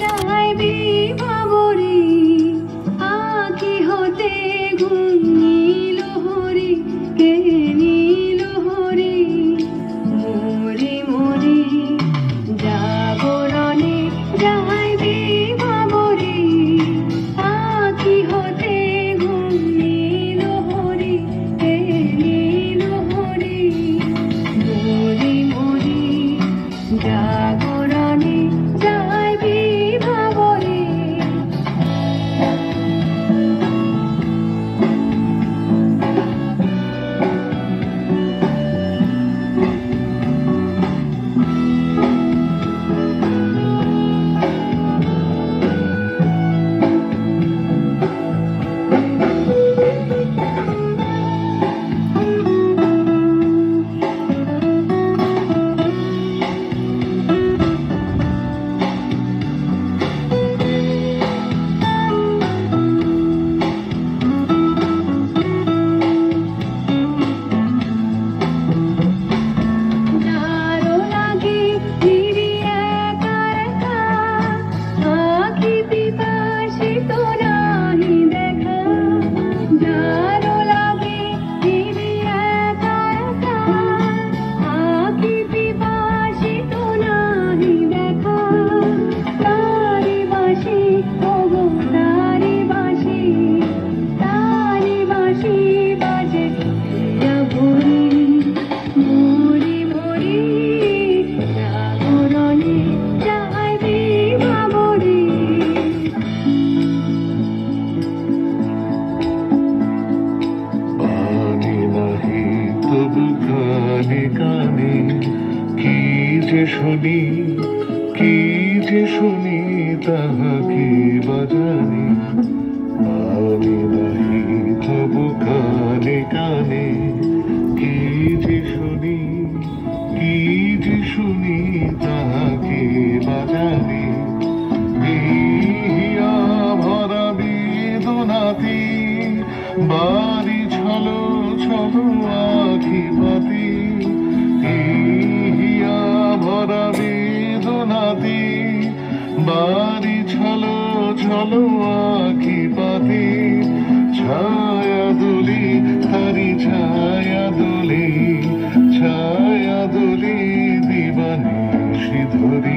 যাইবি ভাবরে আঁখি হতে ঘুম নীল হরি কে নীল হরি মোরে মোরে জাগরণে যাইবি ভাবরে আঁখি হতে ঘুম নীল হরি কে নীল হরি মোরে মোরে জাগরণে যাইবি ভাবরে কানে কি যে শুনি কি যে শুনি তাহাকে বাজানি আমি নাহি তবু কানে কানে কি যে শুনি কি যে শুনি তাহাকে বাজানি হিয়া ভরা বেদনাতে বাড়ি ছলো ছলো আখি পাতি হিয়া ভরা বেদনাতে বাড়ি ছলো ছলো আখি পাতি ছায়া দুলি তারি ছায়া দুলি দিবানিশি ধরি